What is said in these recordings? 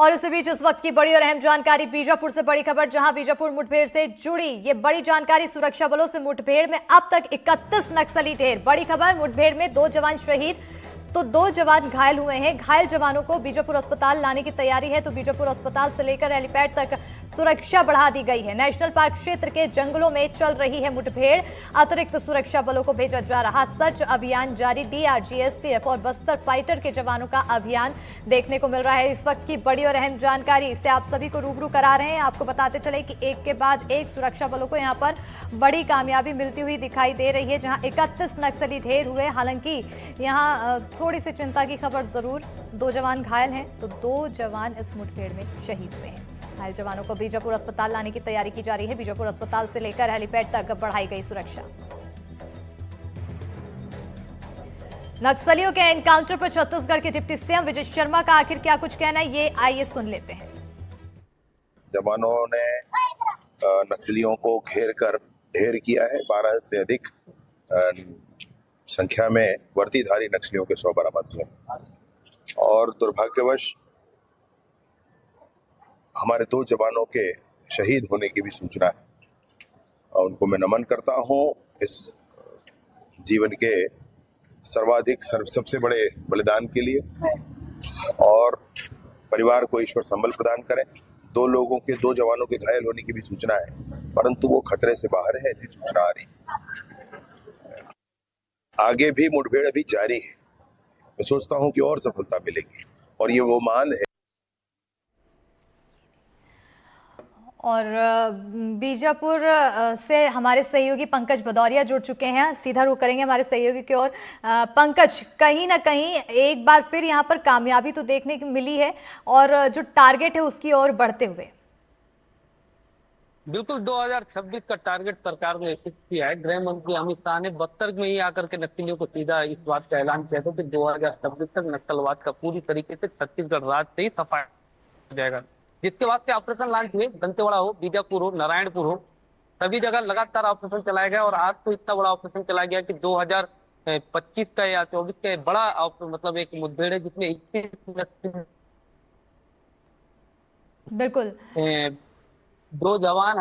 और इसी बीच इस वक्त की बड़ी और अहम जानकारी बीजापुर से बड़ी खबर, जहां बीजापुर मुठभेड़ से जुड़ी ये बड़ी जानकारी। सुरक्षा बलों से मुठभेड़ में अब तक 31 नक्सली ढेर। बड़ी खबर, मुठभेड़ में 2 जवान शहीद तो 2 जवान घायल हुए हैं। घायल जवानों को बीजापुर अस्पताल लाने की तैयारी है, तो बीजापुर अस्पताल से लेकर हेलीपैड तक सुरक्षा बढ़ा दी गई है। नेशनल पार्क क्षेत्र के जंगलों में चल रही है मुठभेड़, अतिरिक्त सुरक्षा बलों को भेजा जा रहा सर्च अभियान जारी। डीआरजी, एसटीएफ और बस्तर फाइटर के जवानों का अभियान देखने को मिल रहा है। इस वक्त की बड़ी और अहम जानकारी इससे आप सभी को रूबरू करा रहे हैं। आपको बताते चले कि एक के बाद एक सुरक्षा बलों को यहां पर बड़ी कामयाबी मिलती हुई दिखाई दे रही है, जहां 31 नक्सली ढेर हुए। हालांकि यहां थोड़ी सी चिंता की खबर जरूर, 2 जवान घायल हैं तो 2 जवान इस मुठभेड़ में शहीद हुए हैं। घायल जवानों को बीजापुर अस्पताल लाने की तैयारी की जा रही है। बीजापुर अस्पताल से लेकर हेलीपैड तक बढ़ाई गई सुरक्षा। नक्सलियों के एनकाउंटर पर छत्तीसगढ़ के डिप्टी सीएम विजय शर्मा का आखिर क्या कुछ कहना है, ये आइए सुन लेते हैं। जवानों ने नक्सलियों को घेर कर ढेर किया है। 12 से अधिक संख्या में वर्दीधारी नक्सलियों के शव बरामद हुए और दुर्भाग्यवश हमारे 2 जवानों के शहीद होने की भी सूचना है और उनको मैं नमन करता हूं इस जीवन के सर्वाधिक सबसे बड़े बलिदान के लिए, और परिवार को ईश्वर संबल प्रदान करें। 2 लोगों के 2 जवानों के घायल होने की भी सूचना है, परंतु वो खतरे से बाहर है, ऐसी सूचना आ रही है। आगे भी मुठभेड़ अभी जारी है। मैं सोचता हूं कि और सफलता मिलेगी और ये वो मान है। और बीजापुर से हमारे सहयोगी पंकज भदौरिया जुड़ चुके हैं। सीधा रुख करेंगे हमारे सहयोगी की ओर। पंकज, कहीं ना कहीं एक बार फिर यहाँ पर कामयाबी तो देखने को मिली है और जो टारगेट है उसकी ओर बढ़ते हुए। बिल्कुल 2026 का टारगेट सरकार ने फिक्स किया है। गृह मंत्री अमित शाह ने बस्तर में ही आकर के नक्सलियों को सीधा इस बात का ऐलान किया था कि 2026 तक नक्सलवाद का पूरी तरीके से छत्तीसगढ़ राज्य से ही सफाया हो जाएगा। जिसके बाद से ऑपरेशन लॉन्च हुए, दंतेवाड़ा हो, बीजापुर हो, नारायणपुर हो, सभी जगह लगातार ऑपरेशन चलाया गया। और आज तो इतना बड़ा ऑपरेशन चलाया गया कि 2025 का या 24 का बड़ा मतलब एक मुठभेड़ है जिसमें 21 बिल्कुल 2 जवान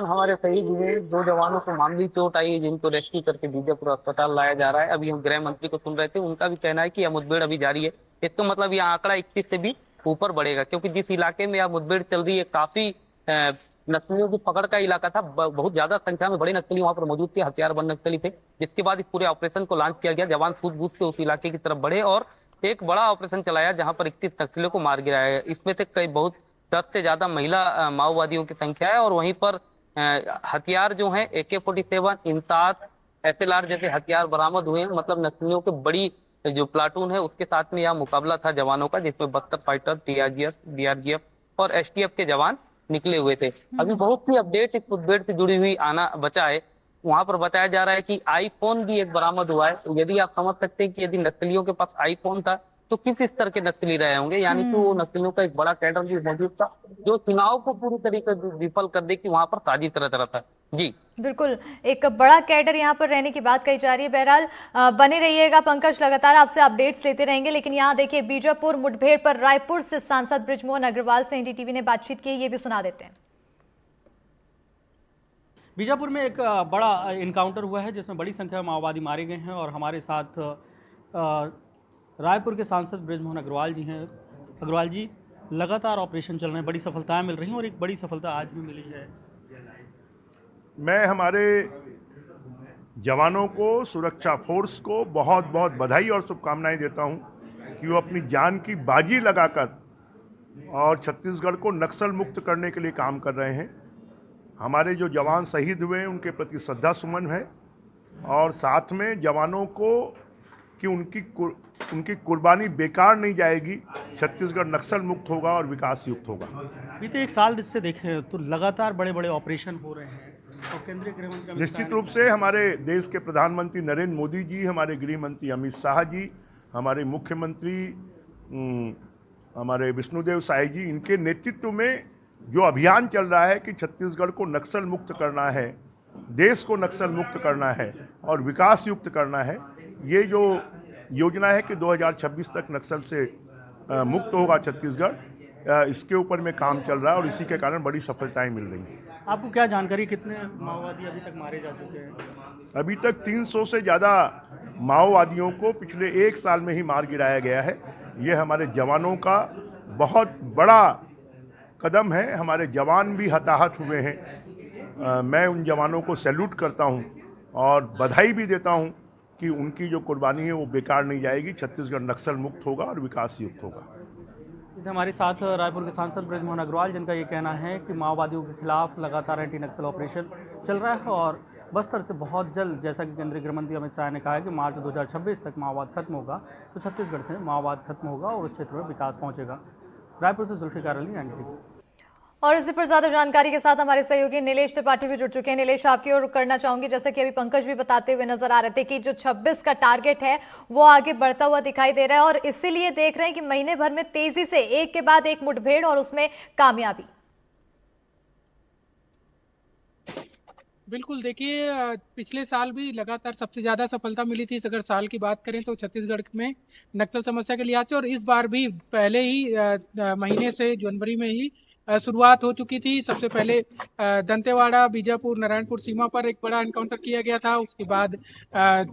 हमारे शहीद हुए। 2 जवानों को मामूली चोट आई है जिनको रेस्क्यू करके बीजापुर अस्पताल लाया जा रहा है। अभी हम गृह मंत्री को सुन रहे थे, उनका भी कहना है कि यह मुठभेड़ अभी जारी है। इसका मतलब यह आंकड़ा 21 से भी ऊपर बढ़ेगा, क्योंकि जिस इलाके में यह मुठभेड़ चल रही है काफी नक्सलियों की पकड़ का इलाका था। बहुत ज्यादा संख्या में बड़े नक्सली वहां पर मौजूद थे, हथियारबंद नक्सली थे। जिसके बाद इस पूरे ऑपरेशन को लॉन्च किया गया। जवान सूझबूझ से उस इलाके की तरफ बढ़े और एक बड़ा ऑपरेशन चलाया जहां पर 31 नक्सलियों को मार गिराया है। इसमें से कई 10 से ज्यादा महिला माओवादियों की संख्या है। और वहीं पर हथियार जो है AK-47, इंसास, SLR जैसे हथियार बरामद हुए हैं। मतलब नक्सलियों की बड़ी जो प्लाटून है उसके साथ में यह मुकाबला था जवानों का, जिसमें बस्तर फाइटर, DRGF और STF के जवान निकले हुए थे। अभी बहुत सी अपडेट इस मुठभेड़ से जुड़ी हुई आना बचा है। वहां पर बताया जा रहा है कि आईफोन भी एक बरामद हुआ है। तो यदि आप समझ सकते हैं कि यदि नक्सलियों के पास आईफोन था तो किस स्तर के नक्सली रहे होंगे। यानी कि वो नक्सलियों का एक बड़ा कैडर भी मौजूद था जो चुनाव को पूरी तरीके से विफल कर दे कि वहां पर साजिश रचा था। जी बिल्कुल, एक बड़ा कैडर यहाँ पर रहने की बात कही जा रही है। बहरहाल बने रहिएगा पंकज, लगातार आपसे अपडेट्स लेते रहेंगे। लेकिन यहाँ देखिए, बीजापुर मुठभेड़ पर रायपुर से सांसद बृजमोहन अग्रवाल से NDTV ने बातचीत की, ये भी सुना देते हैं। बीजापुर में एक बड़ा इनकाउंटर हुआ है जिसमें बड़ी संख्या में माओवादी मारे गए हैं और हमारे साथ रायपुर के सांसद बृजमोहन अग्रवाल जी हैं। अग्रवाल जी, लगातार ऑपरेशन चल रहे हैं, बड़ी सफलताएं मिल रही हैं और एक बड़ी सफलता आज भी मिली है। मैं हमारे जवानों को, सुरक्षा फोर्स को बहुत बहुत बधाई और शुभकामनाएं देता हूं कि वो अपनी जान की बाजी लगाकर और छत्तीसगढ़ को नक्सल मुक्त करने के लिए काम कर रहे हैं। हमारे जो जवान शहीद हुए हैं उनके प्रति श्रद्धा सुमन है और साथ में जवानों को कि उनकी कुर्बानी बेकार नहीं जाएगी। छत्तीसगढ़ नक्सल मुक्त होगा और विकास युक्त होगा। बीते 1 साल से देखें तो लगातार बड़े बड़े ऑपरेशन हो रहे हैं और केंद्रीय गृह मंत्री निश्चित रूप से हमारे देश के प्रधानमंत्री नरेंद्र मोदी जी, हमारे गृह मंत्री अमित शाह जी, हमारे मुख्यमंत्री हमारे विष्णुदेव साय जी, इनके नेतृत्व में जो अभियान चल रहा है कि छत्तीसगढ़ को नक्सल मुक्त करना है, देश को नक्सल मुक्त करना है और विकास युक्त करना है। ये जो योजना है कि 2026 तक नक्सल से मुक्त होगा छत्तीसगढ़, इसके ऊपर में काम चल रहा है और इसी के कारण बड़ी सफलताएं मिल रही हैं। आपको क्या जानकारी, कितने माओवादी अभी तक मारे जा चुके हैं? अभी तक 300 से ज़्यादा माओवादियों को पिछले 1 साल में ही मार गिराया गया है। ये हमारे जवानों का बहुत बड़ा कदम है। हमारे जवान भी हताहत हुए हैं। मैं उन जवानों को सैल्यूट करता हूं और बधाई भी देता हूं कि उनकी जो कुर्बानी है वो बेकार नहीं जाएगी। छत्तीसगढ़ नक्सल मुक्त होगा और विकास युक्त होगा। हमारे साथ रायपुर के सांसद बृजमोहन अग्रवाल, जिनका ये कहना है कि माओवादियों के खिलाफ लगातार एंटी नक्सल ऑपरेशन चल रहा है और बस्तर से बहुत जल्द, जैसा कि केंद्रीय गृह मंत्री अमित शाह ने कहा है कि मार्च 2026 तक माओवाद खत्म होगा, तो छत्तीसगढ़ से माओवाद खत्म होगा और उस क्षेत्र में विकास पहुंचेगा। रायपुर से जुल्फिकार अली, एनडीटीवी। और इसी पर ज्यादा जानकारी के साथ हमारे सहयोगी नीलेश त्रिपाठी भी जुड़ चुके हैं। नीलेश, आपकी ओर करना चाहूंगी, जैसे कि अभी पंकज भी बताते हुए नजर आ रहे थे कि जो 26 का टारगेट है वो आगे बढ़ता हुआ दिखाई दे रहा है और इसीलिए देख रहे हैं कि महीने भर में तेजी से एक के बाद एक मुठभेड़ और उसमें कामयाबी। बिल्कुल, देखिए पिछले साल भी लगातार सबसे ज़्यादा सफलता मिली थी। अगर साल की बात करें तो छत्तीसगढ़ में नक्सल समस्या के लिहाज से, और इस बार भी पहले ही महीने से जनवरी में ही शुरुआत हो चुकी थी। सबसे पहले दंतेवाड़ा, बीजापुर, नारायणपुर सीमा पर एक बड़ा एनकाउंटर किया गया था। उसके बाद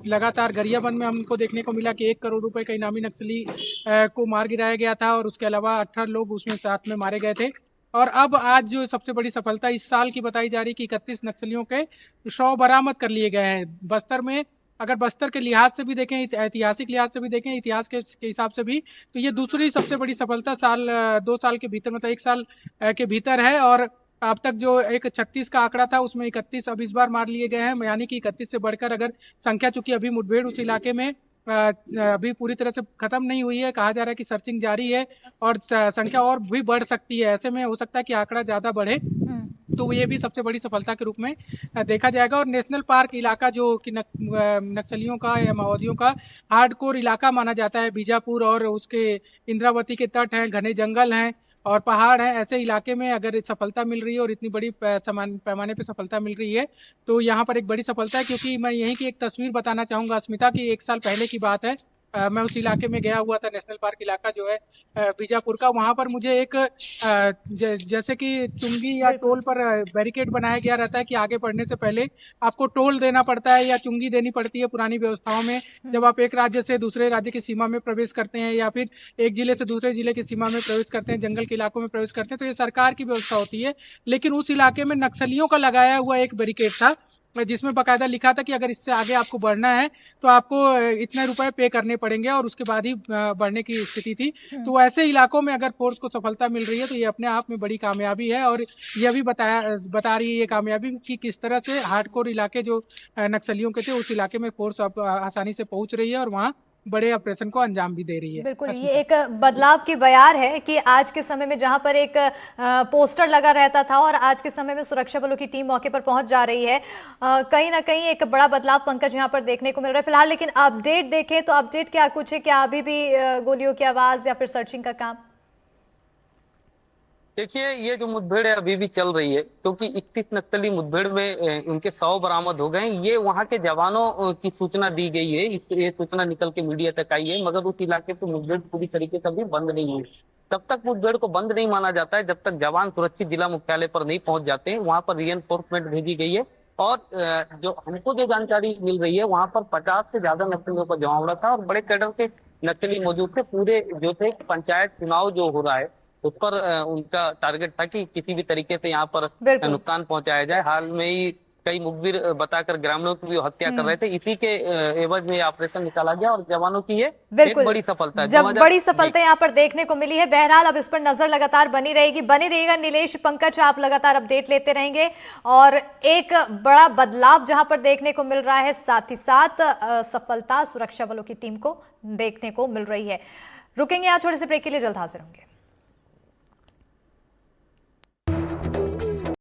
लगातार गरियाबंद में हमको देखने को मिला कि 1 करोड़ रुपए का इनामी नक्सली को मार गिराया गया था और उसके अलावा 18 लोग उसमें साथ में मारे गए थे। और अब आज जो सबसे बड़ी सफलता इस साल की बताई जा रही कि 31 नक्सलियों के शव बरामद कर लिए गए हैं बस्तर में। अगर बस्तर के लिहाज से भी देखें, ऐतिहासिक लिहाज से भी देखें, इतिहास के हिसाब से भी, तो ये दूसरी सबसे बड़ी सफलता 2 साल के भीतर, मतलब 1 साल के भीतर है। और अब तक जो एक 36 का आंकड़ा था उसमें 31 अब इस बार मार लिए गए हैं, यानी कि 31 से बढ़कर अगर संख्या, चूंकि अभी मुठभेड़ उस इलाके में अभी पूरी तरह से खत्म नहीं हुई है, कहा जा रहा है कि सर्चिंग जारी है और संख्या और भी बढ़ सकती है। ऐसे में हो सकता है कि आंकड़ा ज्यादा बढ़े, तो ये भी सबसे बड़ी सफलता के रूप में देखा जाएगा। और नेशनल पार्क इलाका जो कि नक्सलियों का या माओवादियों का हार्डकोर इलाका माना जाता है, बीजापुर और उसके इंद्रावती के तट हैं, घने जंगल हैं और पहाड़ है, ऐसे इलाके में अगर सफलता मिल रही है और इतनी बड़ी पैमाने पे सफलता मिल रही है तो यहाँ पर एक बड़ी सफलता है। क्योंकि मैं यहीं की एक तस्वीर बताना चाहूँगा अस्मिता की, 1 साल पहले की बात है। मैं उस इलाके में गया हुआ था, नेशनल पार्क इलाका जो है बीजापुर का। वहाँ पर मुझे एक जैसे कि चुंगी या टोल पर बैरिकेड बनाया गया रहता है कि आगे बढ़ने से पहले आपको टोल देना पड़ता है या चुंगी देनी पड़ती है पुरानी व्यवस्थाओं में, जब आप एक राज्य से दूसरे राज्य की सीमा में प्रवेश करते हैं या फिर एक जिले से दूसरे जिले की सीमा में प्रवेश करते हैं, जंगल के इलाकों में प्रवेश करते हैं, तो ये सरकार की व्यवस्था होती है। लेकिन उस इलाके में नक्सलियों का लगाया हुआ एक बैरिकेड था जिसमें बाकायदा लिखा था कि अगर इससे आगे आपको बढ़ना है तो आपको इतने रुपए पे करने पड़ेंगे और उसके बाद ही बढ़ने की स्थिति थी। तो ऐसे इलाकों में अगर फोर्स को सफलता मिल रही है तो ये अपने आप में बड़ी कामयाबी है। और यह भी बता रही है ये कामयाबी कि किस तरह से हार्डकोर इलाके जो नक्सलियों के थे उस इलाके में फोर्स अब आसानी से पहुंच रही है और वहाँ बड़े ऑपरेशन को अंजाम भी दे रही है। बिल्कुल, ये एक बदलाव की बयार है कि आज के समय में जहां पर एक पोस्टर लगा रहता था और आज के समय में सुरक्षा बलों की टीम मौके पर पहुंच जा रही है, कहीं ना कहीं एक बड़ा बदलाव पंकज यहां पर देखने को मिल रहा है फिलहाल। लेकिन अपडेट देखें तो अपडेट क्या कुछ है, क्या अभी भी गोलियों की आवाज या फिर सर्चिंग का काम? देखिए, ये जो मुठभेड़ है अभी भी चल रही है, क्योंकि 31 नक्सली मुठभेड़ में उनके 100 बरामद हो गए। ये वहां के जवानों की सूचना दी गई है, ये सूचना निकल के मीडिया तक आई है, मगर उस इलाके पे मुठभेड़ पूरी तरीके से अभी बंद नहीं हुई। तब तक मुठभेड़ को बंद नहीं माना जाता है जब तक जवान सुरक्षित जिला मुख्यालय पर नहीं पहुंच जाते हैं। वहां पर रीएनफोर्समेंट भेजी गई है और जो हमको जो जानकारी मिल रही है वहां पर 50 से ज्यादा नक्सलियों का जमावड़ा था और बड़े कैडर के नक्सली मौजूद थे। पूरे जो थे पंचायत चुनाव जो हो रहा है उस पर उनका टारगेट था कि किसी भी तरीके से यहाँ पर नुकसान पहुंचाया जाए। हाल में ही कई मुखबिर बताकर ग्रामीणों की भी हत्या कर रहे थे, इसी के एवज में ऑपरेशन निकाला गया और जवानों की ये एक बड़ी सफलता है। जब बड़ी सफलता यहाँ पर देखने को मिली है। बहरहाल अब इस पर नजर लगातार बनी रहेगा। नीलेश, पंकज, आप लगातार अपडेट लेते रहेंगे और एक बड़ा बदलाव जहां पर देखने को मिल रहा है, साथ ही साथ सफलता सुरक्षा बलों की टीम को देखने को मिल रही है। रुकेंगे यहाँ छोटे से ब्रेक के लिए, जल्द हाजिर होंगे।